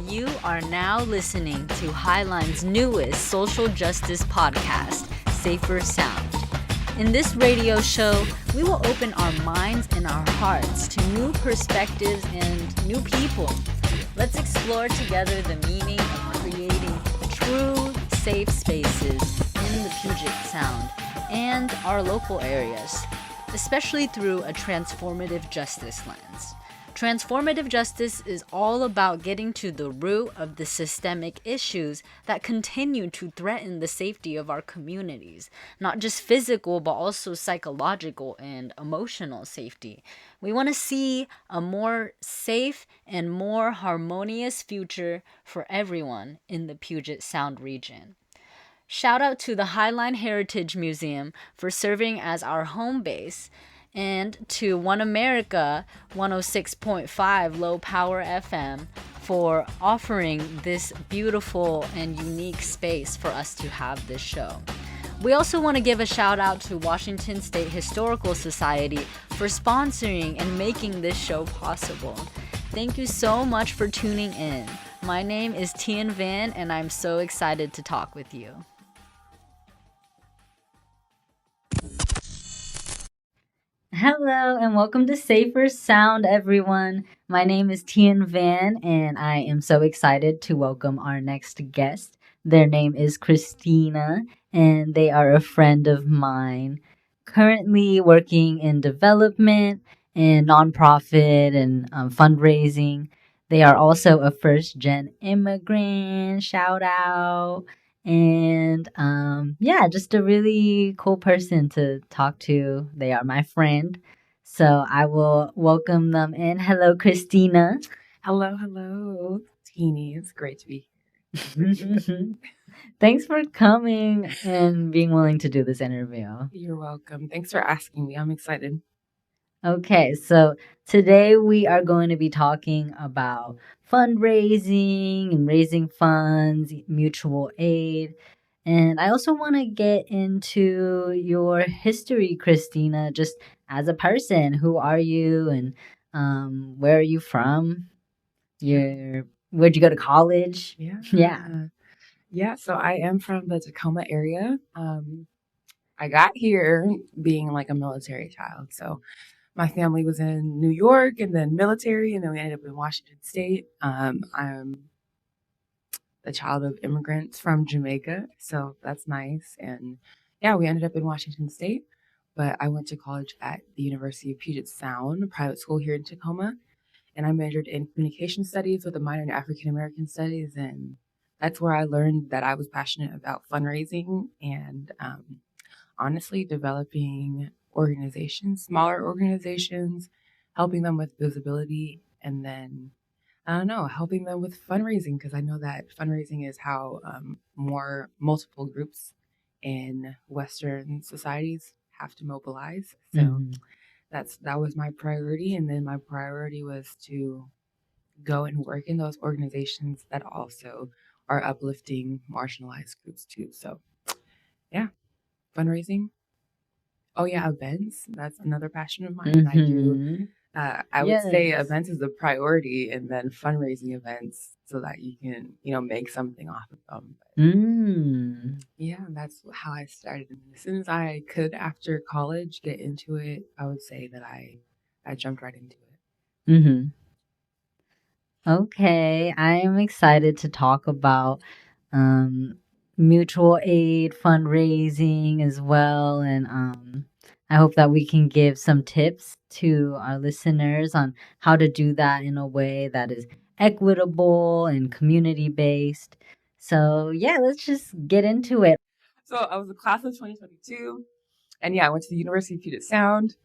You are now listening to Highline's newest social justice podcast, Safer Sound. In this radio show, we will open our minds and our hearts to new perspectives and new people. Let's explore together the meaning of creating true, safe spaces in the Puget Sound and our local areas, especially through a transformative justice lens. Transformative justice is all about getting to the root of the systemic issues that continue to threaten the safety of our communities, not just physical, but also psychological and emotional safety. We want to see a more safe and more harmonious future for everyone in the Puget Sound region. Shout out to the Highline Heritage Museum for serving as our home base, and to One America 106.5 Low Power FM for offering this beautiful and unique space for us to have this show. We also want to give a shout out to Washington State Historical Society for sponsoring and making this show possible. Thank you so much for tuning in. My name is Tian Van, and I'm so excited to talk with you. Hello and welcome to Safer Sound, everyone. My name is Tian Van, and I am so excited to welcome our next guest. Their name is Christina, and they are a friend of mine, currently working in development and nonprofit and fundraising. They are also a first-gen immigrant, shout out. And just a really cool person to talk to. They are my friend. So I will welcome them in. Hello, Christina. Hello, Teeny. It's great to be here. Thanks for coming and being willing to do this interview. You're welcome. Thanks for asking me. I'm excited. Okay, so today we are going to be talking about fundraising and raising funds, mutual aid. And I also want to get into your history, Christina, just as a person. Who are you and where are you from? Where'd you go to college? Yeah, so I am from the Tacoma area. I got here being like a military child. So my family was in New York and then military, and then we ended up in Washington State. I'm the child of immigrants from Jamaica, so that's nice. And yeah, we ended up in Washington State, but I went to college at the University of Puget Sound, a private school here in Tacoma, and I majored in communication studies with a minor in African American studies, and that's where I learned that I was passionate about fundraising and honestly developing organizations, smaller organizations, helping them with visibility, and then helping them with fundraising, because I know that fundraising is how more multiple groups in Western societies have to mobilize. So that was my priority. And then my priority was to go and work in those organizations that also are uplifting marginalized groups too. So yeah, fundraising. Oh yeah, events. That's another passion of mine. I do. I would say events is a priority, and then fundraising events so that you can, make something off of them. Yeah, that's how I started. And as soon as I could, after college, get into it, I would say that I jumped right into it. Okay, I am excited to talk about mutual aid fundraising as well, and I hope that we can give some tips to our listeners on how to do that in a way that is equitable and community based. So yeah, let's just get into it. So I was a class of 2022, and yeah, I went to the University of Puget Sound.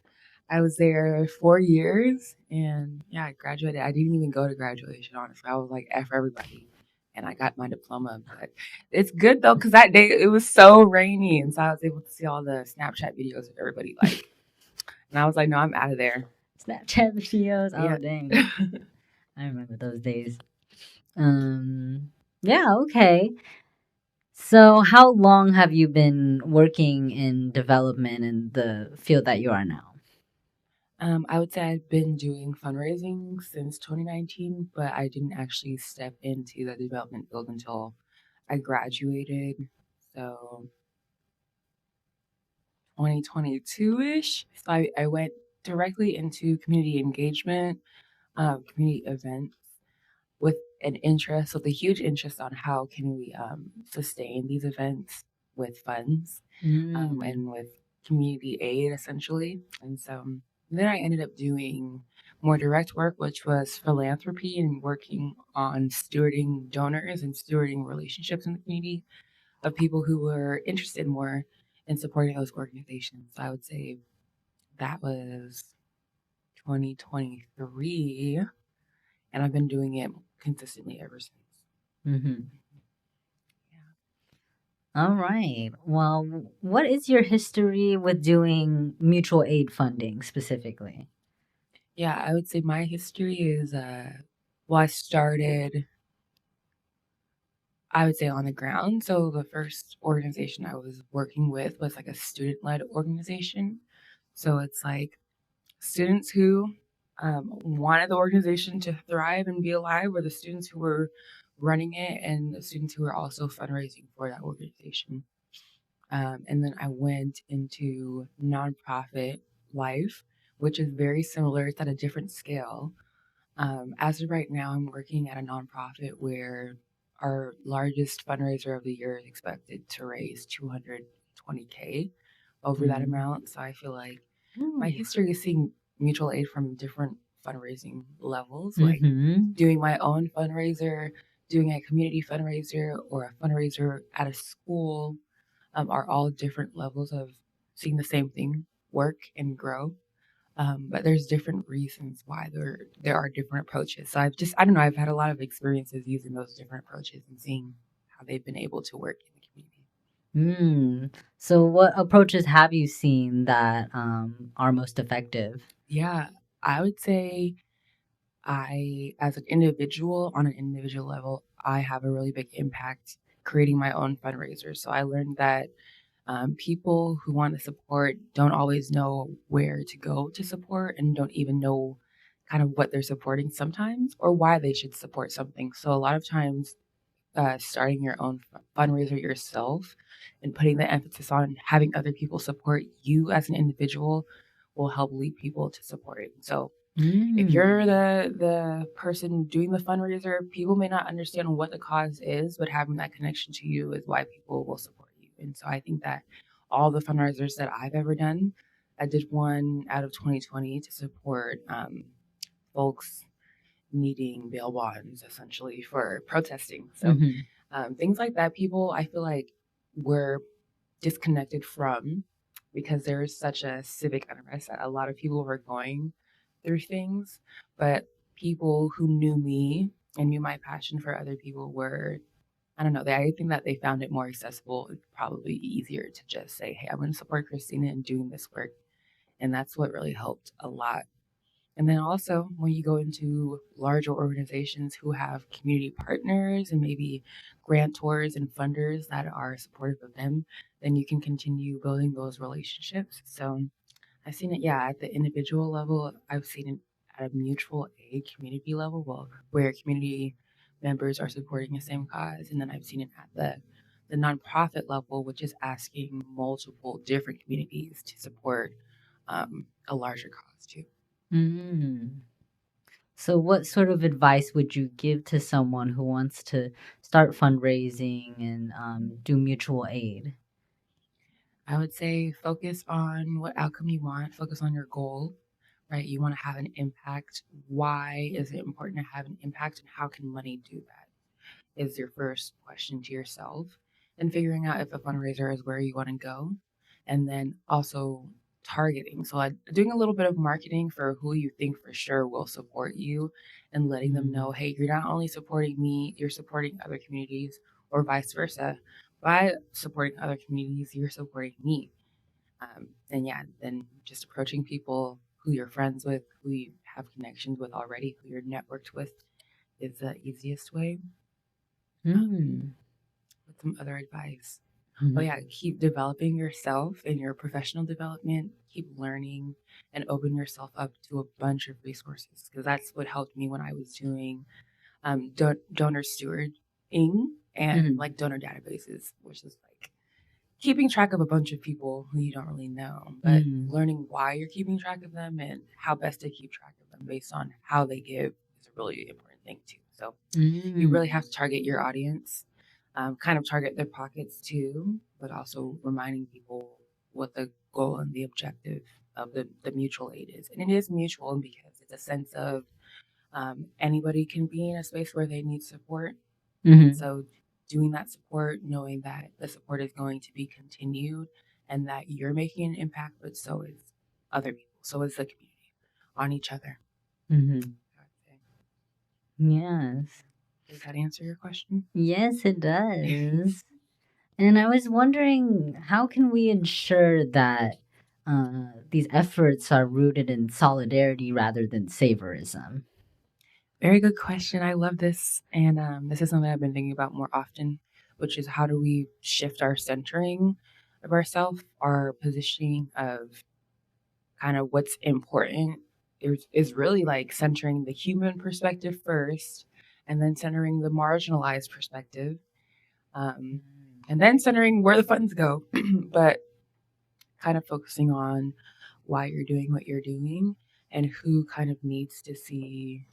I was there 4 years, and yeah, I graduated. I didn't even go to graduation, honestly. I was like F everybody, and I got my diploma. But it's good though, because that day it was so rainy, and so I was able to see all the Snapchat videos of everybody and I was like, no, I'm out of there. Snapchat videos, oh dang, I remember those days. Yeah, okay. So, how long have you been working in development in the field that you are now? I would say I've been doing fundraising since 2019, but I didn't actually step into the development field until I graduated. So 2022-ish. So I went directly into community engagement, community events with an interest, with a huge interest on how can we sustain these events with funds Mm. and with community aid essentially. And so then I ended up doing more direct work, which was philanthropy and working on stewarding donors and stewarding relationships in the community of people who were interested more in supporting those organizations. So I would say that was 2023, and I've been doing it consistently ever since. Hmm. Yeah. All right. Well, what is your history with doing mutual aid funding specifically? Yeah, I would say my history is well, I started, I would say, on the ground. So the first organization I was working with was like a student led organization. So it's like students who wanted the organization to thrive and be alive were the students who were running it and the students who were also fundraising for that organization. And then I went into nonprofit life, which is very similar. It's at a different scale. As of right now, I'm working at a nonprofit where our largest fundraiser of the year is expected to raise 220K over that amount. So I feel like my Ooh. history is seeing mutual aid from different fundraising levels, like Mm-hmm. doing my own fundraiser, doing a community fundraiser, or a fundraiser at a school, are all different levels of seeing the same thing work and grow. But there's different reasons why there are different approaches. So I don't know, I've had a lot of experiences using those different approaches and seeing how they've been able to work in the community. Mm. So, what approaches have you seen that are most effective? Yeah, I would say as an individual, on an individual level, I have a really big impact creating my own fundraisers. So I learned that people who want to support don't always know where to go to support and don't even know kind of what they're supporting sometimes or why they should support something. So a lot of times, starting your own fundraiser yourself and putting the emphasis on having other people support you as an individual will help lead people to support it. So if Mm. you're the person doing the fundraiser, people may not understand what the cause is, but having that connection to you is why people will support you. And so I think that all the fundraisers that I've ever done, I did one out of 2020 to support folks needing bail bonds essentially for protesting. So Mm-hmm. things like that, people I feel like were disconnected from because there is such a civic unrest that a lot of people were going through things. But people who knew me and knew my passion for other people were, I don't know, I think that they found it more accessible. It's probably easier to just say, hey, I'm going to support Christina in doing this work. And that's what really helped a lot. And then also, when you go into larger organizations who have community partners and maybe grantors and funders that are supportive of them, then you can continue building those relationships. So I've seen it, yeah, at the individual level. I've seen it at a mutual aid community level, well, where community members are supporting the same cause. And then I've seen it at the nonprofit level, which is asking multiple different communities to support a larger cause too. Mm. So, what sort of advice would you give to someone who wants to start fundraising and do mutual aid? I would say focus on what outcome you want, focus on your goal, right? You want to have an impact. Why is it important to have an impact and how can money do that? Is your first question to yourself. And figuring out if a fundraiser is where you want to go. And then also targeting. So, like doing a little bit of marketing for who you think for sure will support you and letting them Mm. know, hey, you're not only supporting me, you're supporting other communities or vice versa. By supporting other communities, you're supporting me. And yeah, then just approaching people who you're friends with, who you have connections with already, who you're networked with is the easiest way. Um, Mm. with some other advice. Oh yeah, keep developing yourself in your professional development, keep learning and open yourself up to a bunch of resources because that's what helped me when I was doing donor stewarding and Mhm. like donor databases, which is like keeping track of a bunch of people who you don't really know, but Mhm. learning why you're keeping track of them and how best to keep track of them based on how they give is a really important thing too. So you really have Mhm. to target your audience, kind of target their pockets too, but also reminding people what the goal and the objective of the mutual aid is. And it is mutual because it's a sense of anybody can be in a space where they need support. And Mhm. so doing that support, knowing that the support is going to be continued and that you're making an impact, but so is other people. So is the community on each other. Mhm. I would say. Yes. Does that answer your question? Yes, it does. And I was wondering, how can we ensure that these efforts are rooted in solidarity rather than saviorism? Very good question. I love this. And this is something I've been thinking about more often, which is how do we shift our centering of ourselves, our positioning of kind of what's important is really like centering the human perspective first, and then centering the marginalized perspective, um, and then centering where the funds go, but kind of focusing on why you're doing what you're doing and who kind of needs to see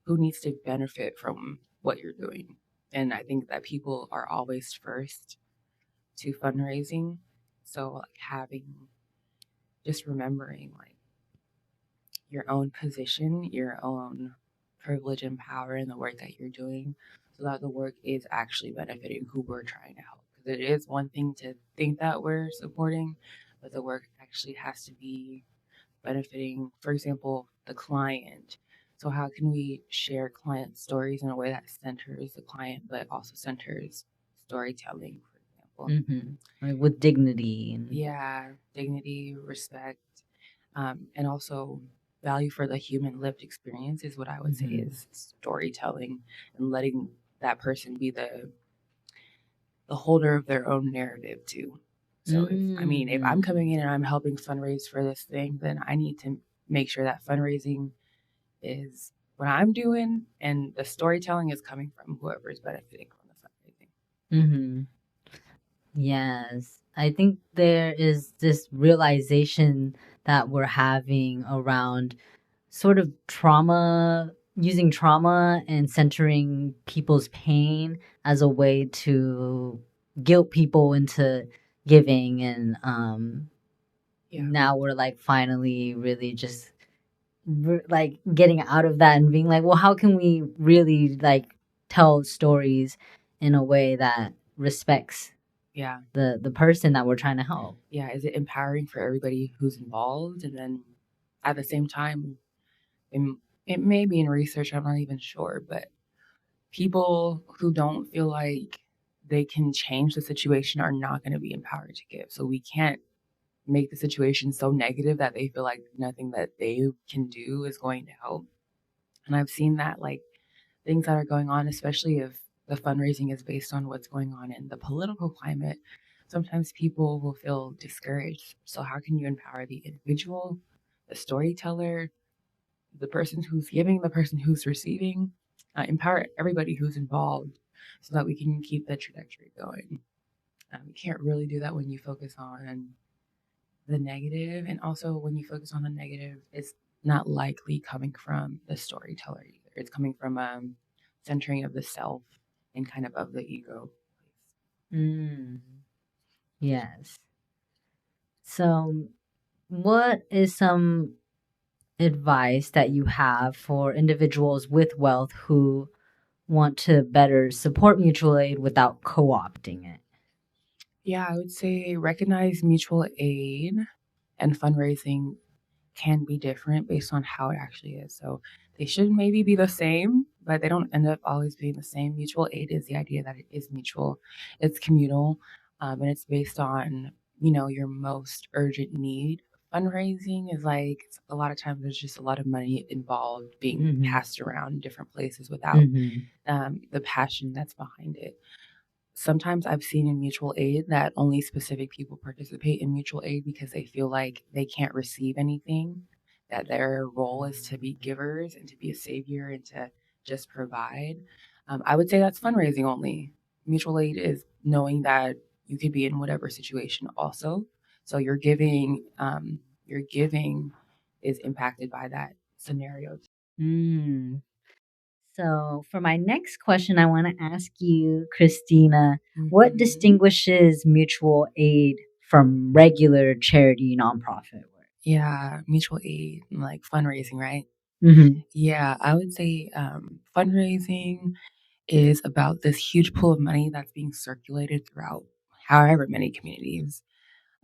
who needs to benefit from what you're doing. And I think that people are always first to fundraising. So like having just remembering like your own position, your own privilege and power in the work that you're doing so that the work is actually benefiting who we're trying to help. Because it is one thing to think that we're supporting, but the work actually has to be benefiting, for example, the client. So, how can we share client stories in a way that centers the client, but also centers storytelling, for example? Like with dignity and Yeah, dignity, respect, and also value for the human lived experience is what I would say is storytelling and letting that person be the holder of their own narrative too. So if I'm coming in and I'm helping fundraise for this thing, then I need to make sure that fundraising is what I'm doing and the storytelling is coming from whoever is benefiting from the fundraising. Mm-hmm. Yes. I think there is this realization that we're having around sort of trauma, using trauma and centering people's pain as a way to guilt people into giving. And Yeah. now we're like finally really just like getting out of that and being like, well, how can we really like tell stories in a way that respects Yeah. the person that we're trying to help? Yeah. Is it empowering for everybody who's involved? And then at the same time, it, it may be in research, I'm not even sure, but people who don't feel like they can change the situation are not going to be empowered to give. So we can't make the situation so negative that they feel like nothing that they can do is going to help. And I've seen that like things that are going on, especially if the fundraising is based on what's going on in the political climate, sometimes people will feel discouraged. So how can you empower the individual, the storyteller, the person who's giving, the person who's receiving, empower everybody who's involved so that we can keep the trajectory going. You can't really do that when you focus on the negative, and also when you focus on the negative, it's not likely coming from the storyteller either. It's coming from centering of the self and kind of the ego. Mm, yes. So, what is some advice that you have for individuals with wealth who want to better support mutual aid without co opting it? Yeah, I would say recognize mutual aid and fundraising can be different based on how it actually is. So they should maybe be the same, but they don't end up always being the same. Mutual aid is the idea that it is mutual, it's communal, and it's based on your most urgent need. Fundraising is like a lot of times there's just a lot of money involved being Mm-hmm. passed around in different places without Mm-hmm. the passion that's behind it. Sometimes I've seen in mutual aid that only specific people participate in mutual aid because they feel like they can't receive anything, that their role is to be givers and to be a savior and to just provide. I would say that's fundraising only. Mutual aid is knowing that you could be in whatever situation also. So your giving is impacted by that scenario. Mm. So, for my next question, I want to ask you, Christina, what Mhm. distinguishes mutual aid from regular charity nonprofit work? Yeah, mutual aid, like fundraising, right? Mm-hmm. Yeah, I would say fundraising is about this huge pool of money that's being circulated throughout however many communities.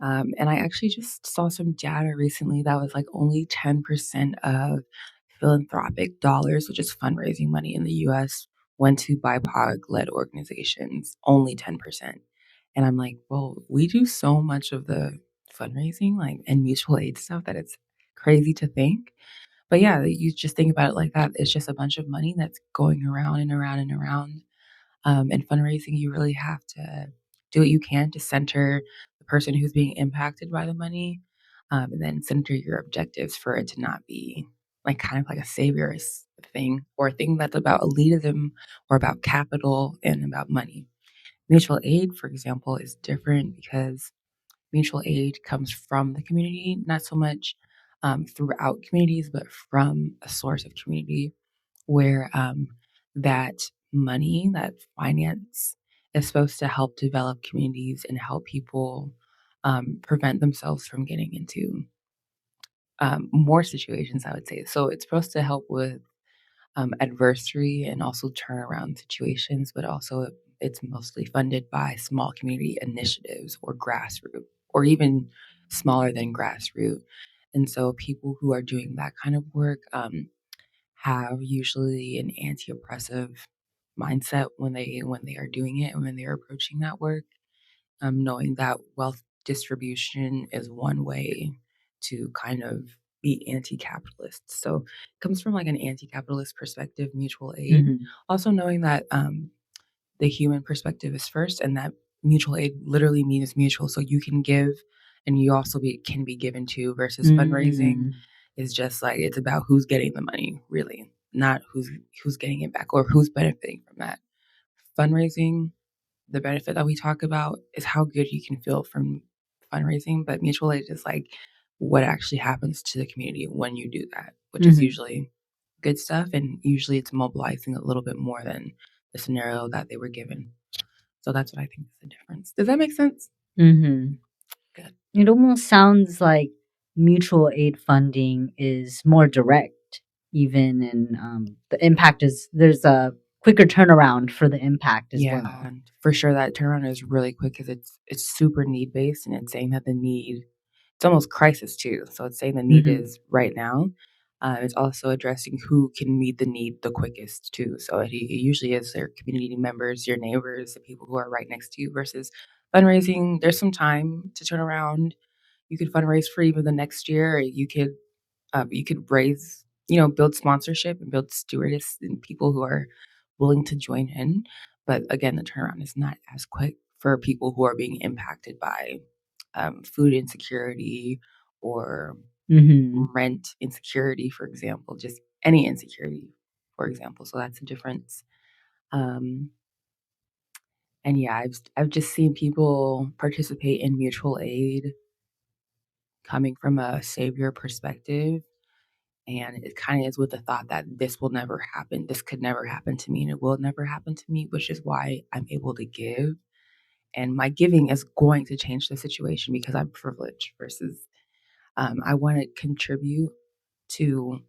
And I actually just saw some data recently that was like only 10% of philanthropic dollars, which is fundraising money in the US, went to BIPOC led organizations, only 10%. And I'm like, well, we do so much of the fundraising, like, and mutual aid stuff that it's crazy to think. But yeah, you just think about it like that. It's just a bunch of money that's going around and around and around. And fundraising, you really have to do what you can to center the person who's being impacted by the money, and then center your objectives for it to not be like kind of like a saviorist thing or a thing that's about elitism or about capital and about money. Mutual aid, for example, is different because mutual aid comes from the community, not so much throughout communities, but from a source of community where that money, that finance, is supposed to help develop communities and help people prevent themselves from getting into more situations, I would say. So it's supposed to help with adversary and also turnaround situations, but also it's mostly funded by small community initiatives or grassroots, or even smaller than grassroots. And so people who are doing that kind of work have usually an anti-oppressive mindset when they are doing it and when they're approaching that work, knowing that wealth distribution is one way to kind of be anti-capitalist. So it comes from like an anti-capitalist perspective, mutual aid. Mm-hmm. Also knowing that the human perspective is first, and that mutual aid literally means mutual. So you can give, and you also can be given to. Versus fundraising Mm-hmm. is just like it's about who's getting the money, really, not who's getting it back or who's benefiting from that. Fundraising, the benefit that we talk about is how good you can feel from fundraising, but mutual aid is like what actually happens to the community when you do that, which is Mm-hmm. usually good stuff, and usually it's mobilizing a little bit more than the scenario that they were given. So that's what I think is the difference. Does that make sense? Mm-hmm. Good. It almost sounds like mutual aid funding is more direct, even in the impact is there's a quicker turnaround for the impact as Yeah, well. and for sure that turnaround is really quick because it's super need based, and it's saying that the need, it's almost crisis too. So it's saying the need Mm-hmm. is right now. It's also addressing who can meet the need the quickest too. So it usually is their community members, your neighbors, the people who are right next to you. Versus fundraising, there's some time to turn around. You could fundraise for even the next year. Or you could raise, build sponsorship and build stewardess and people who are willing to join in. But again, the turnaround is not as quick for people who are being impacted by food insecurity or Mm-hmm. rent insecurity, for example, just any insecurity, for example. So that's a difference. Um, and yeah, I've just seen people participate in mutual aid coming from a savior perspective. And it kind of is with the thought that this will never happen. This could never happen to me, and it will never happen to me, which is why I'm able to give. And my giving is going to change the situation because I'm privileged versus I want to contribute to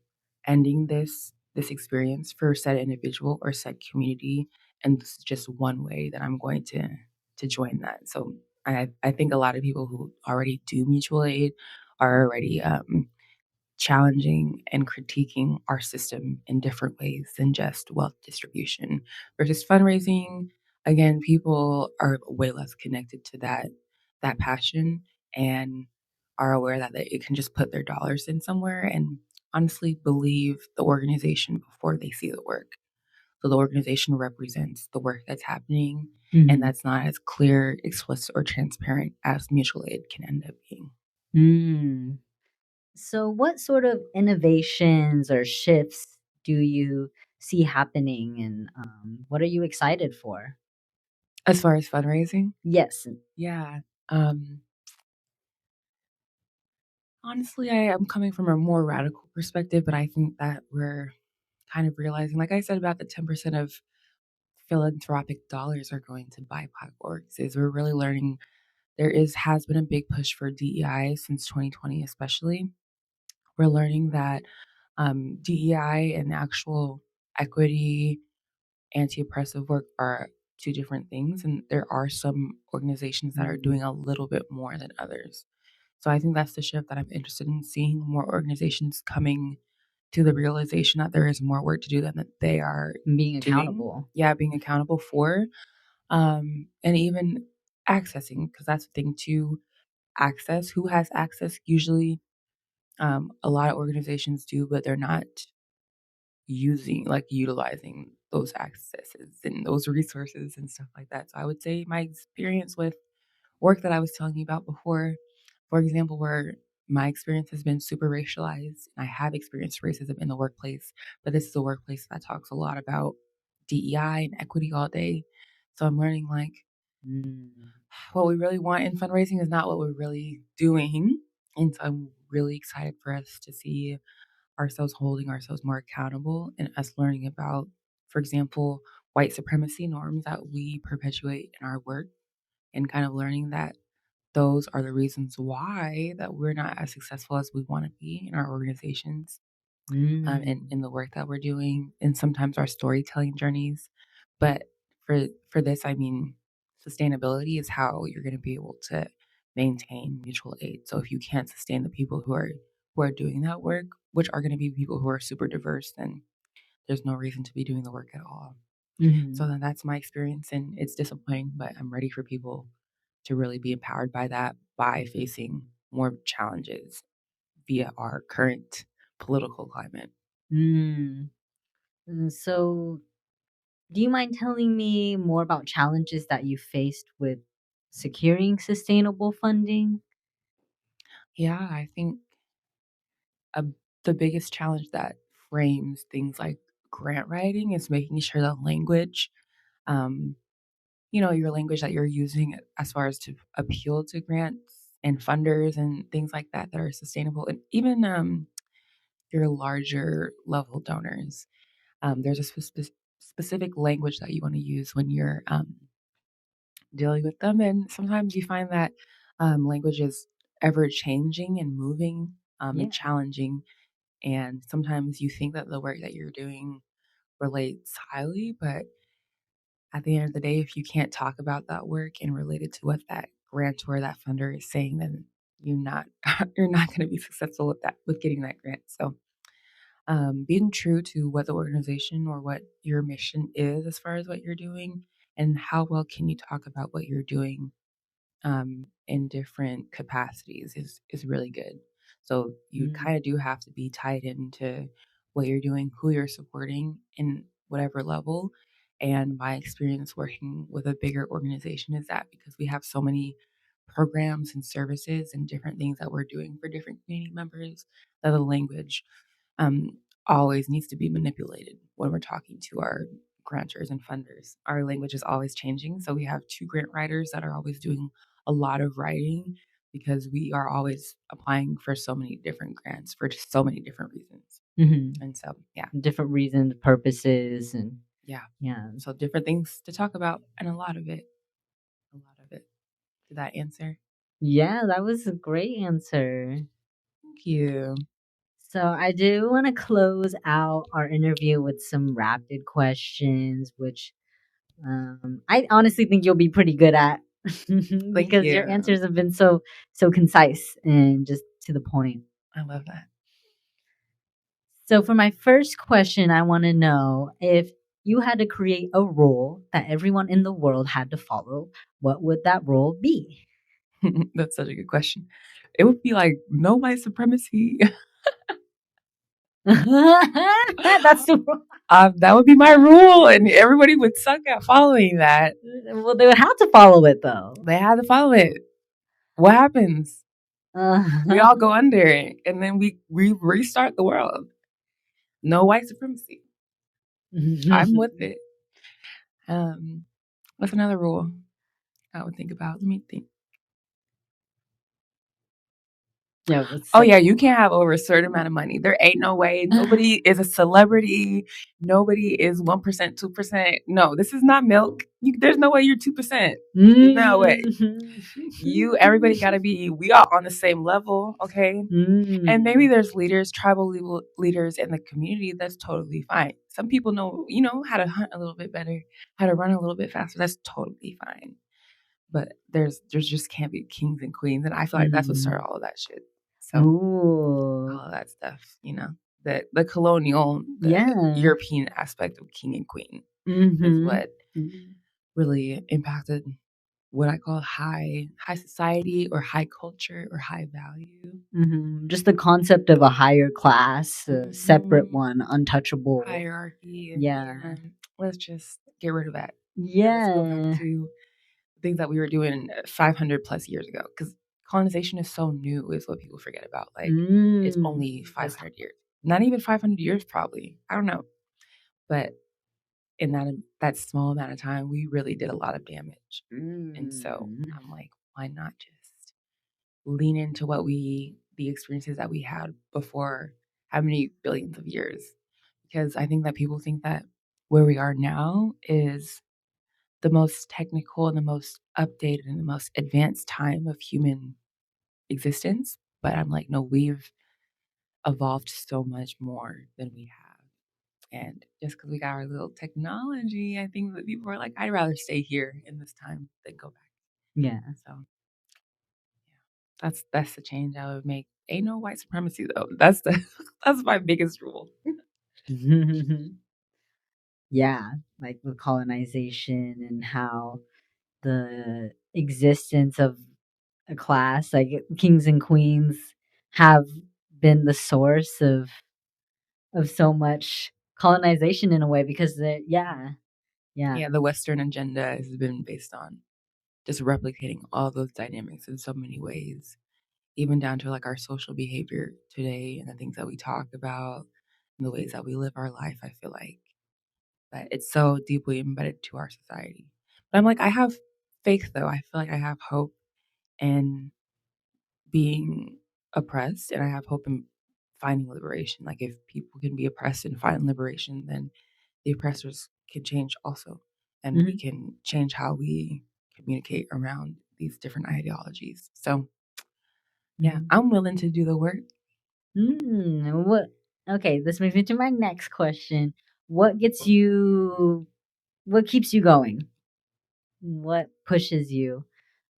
ending this experience for said individual or said community. And this is just one way that I'm going to join that. So I think a lot of people who already do mutual aid are already challenging and critiquing our system in different ways than just wealth distribution versus fundraising. Again, people are way less connected to that passion and are aware that they can just put their dollars in somewhere and honestly believe the organization before they see the work. So the organization represents the work that's happening, And that's not as clear, explicit, or transparent as mutual aid can end up being. Mm. So, what sort of innovations or shifts do you see happening, and what are you excited for? As far as fundraising, Yes. yeah. Um, Honestly, I am coming from a more radical perspective, but I think that we're kind of realizing, like I said, about the 10% of philanthropic dollars are going to BIPOC orgs, is we're really learning has been a big push for DEI since 2020, especially. We're learning that DEI and actual equity, anti-oppressive work are two different things, and there are some organizations that are doing a little bit more than others. So I think that's the shift that I'm interested in seeing, more organizations coming to the realization that there is more work to do than that they are Being doing. accountable. Yeah, being accountable for, and even accessing, because that's the thing too. Access, who has access? Usually, a lot of organizations do, but they're not utilizing those accesses and those resources and stuff like that. So I would say my experience with work that I was telling you about before, for example, where my experience has been super racialized, and I have experienced racism in the workplace, but this is a workplace that talks a lot about DEI and equity all day. So I'm learning like what we really want in fundraising is not what we're really doing. And so I'm really excited for us to see ourselves holding ourselves more accountable and us learning about, for example, white supremacy norms that we perpetuate in our work, and kind of learning that those are the reasons why that we're not as successful as we want to be in our organizations, and in the work that we're doing, and sometimes our storytelling journeys. But for this, I mean, sustainability is how you're going to be able to maintain mutual aid. So if you can't sustain the people who are doing that work, which are going to be people who are super diverse, then there's no reason to be doing the work at all. So then that's my experience, and it's disappointing, but I'm ready for people to really be empowered by that by facing more challenges via our current political climate. So, do you mind telling me more about challenges that you faced with securing sustainable funding? Yeah, I think a, the biggest challenge that frames things like grant writing is making sure the language, um, your language that you're using as far as to appeal to grants and funders and things like that that are sustainable, and even your larger level donors. There's a specific language that you want to use when you're dealing with them, and sometimes you find that language is ever changing and moving, and challenging. And sometimes you think that the work that you're doing relates highly, but at the end of the day, if you can't talk about that work and relate it to what that grantor, that funder is saying, then you're not you're not going to be successful with getting that grant. So being true to what the organization or what your mission is as far as what you're doing, and how well can you talk about what you're doing in different capacities is really good. So you kind of do have to be tied into what you're doing, who you're supporting in whatever level. And my experience working with a bigger organization is that because we have so many programs and services and different things that we're doing for different community members, that the language um, always needs to be manipulated when we're talking to our grantors and funders. Our language is always changing. So we have two grant writers that are always doing a lot of writing because we are always applying for so many different grants for just so many different reasons. And so, yeah. Different reasons, purposes, and Yeah. yeah. So different things to talk about, and a lot of it. Did that answer? Yeah, that was a great answer. Thank you. So I do want to close out our interview with some rapid questions, which I honestly think you'll be pretty good at Thank because your you. answers have been so concise and just to the point. I love that. So for my first question, I want to know if you had to create a rule that everyone in the world had to follow, what would that rule be? That's such a good question. It would be like no white supremacy. That's That would be my rule, and everybody would suck at following that. well, they would have to follow it though. They had to follow it. What happens? We all go under it, and then we restart the world. No white supremacy. I'm with it. What's another rule I would think about? Let me think. Yeah, oh yeah, you can't have over a certain amount of money. There ain't no way. Nobody is a celebrity. Nobody is 1%, 2%. No, this is not milk. There's no way you're 2%. No way. Everybody gotta be. We are on the same level, okay? And maybe there's leaders, tribal leaders in the community. That's totally fine. Some people know, how to hunt a little bit better, how to run a little bit faster. That's totally fine. But there's just can't be kings and queens, and I feel like that's what started all of that shit. So all of that stuff, the colonial, European aspect of king and queen is what really impacted what I call high society or high culture or high value. Just the concept of a higher class, a separate one, untouchable hierarchy. Yeah. Let's just get rid of that. Yeah. Let's go back to things that we were doing 500 plus years ago, because colonization is so new is what people forget about. Like it's only 500 years, not even 500 years probably, I don't know, but in that small amount of time we really did a lot of damage. And so I'm like, why not just lean into the experiences that we had before how many billions of years, because I think that people think that where we are now is the most technical and the most updated and the most advanced time of human existence. But I'm like, no, we've evolved so much more than we have. And just because we got our little technology, I think that people are like, I'd rather stay here in this time than go back. Yeah. So yeah, that's the change I would make. Ain't no white supremacy though. That's my biggest rule. Yeah, like with colonization and how the existence of a class like kings and queens have been the source of so much colonization in a way, because yeah. The Western agenda has been based on just replicating all those dynamics in so many ways, even down to like our social behavior today and the things that we talk about and the ways that we live our life. I feel like that it's so deeply embedded to our society. But I'm like, I have faith though. I feel like I have hope in being oppressed, and I have hope in finding liberation. Like if people can be oppressed and find liberation, then the oppressors can change also. And we can change how we communicate around these different ideologies. So yeah, I'm willing to do the work. Okay, this brings me to my next question. What keeps you going? What pushes you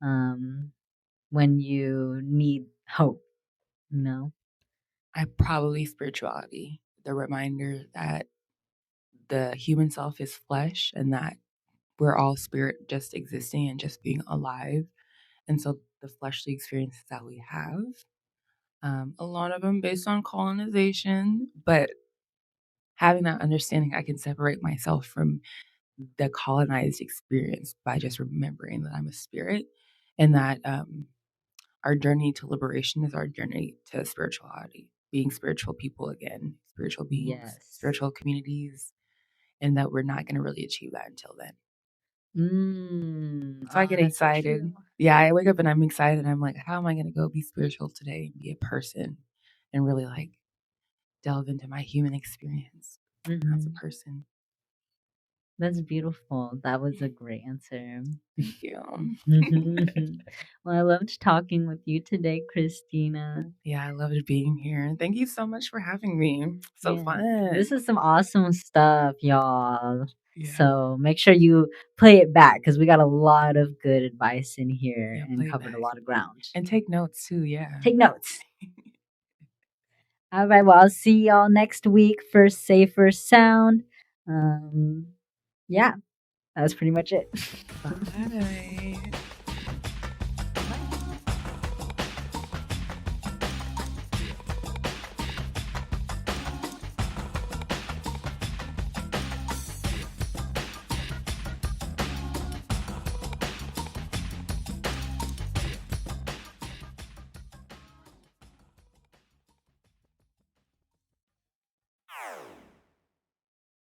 when you need hope? I probably spirituality, the reminder that the human self is flesh and that we're all spirit, just existing and just being alive. And so the fleshly experiences that we have, a lot of them based on colonization, but having that understanding, I can separate myself from the colonized experience by just remembering that I'm a spirit, and that our journey to liberation is our journey to spirituality, being spiritual people again, spiritual beings, spiritual communities, and that we're not going to really achieve that until then. So I get excited. Yeah, I wake up and I'm excited. I'm like, how am I going to go be spiritual today and be a person and really like delve into my human experience as a person? That's beautiful. That was a great answer. Thank you. Well, I loved talking with you today, Christina. Yeah, I loved being here. Thank you so much for having me. So fun. This is some awesome stuff, y'all. Yeah. So make sure you play it back, because we got a lot of good advice in here and covered a lot of ground. And take notes too, yeah. Take notes. All right, well, I'll see y'all next week for Safer Sound. Yeah, that was pretty much it. Bye.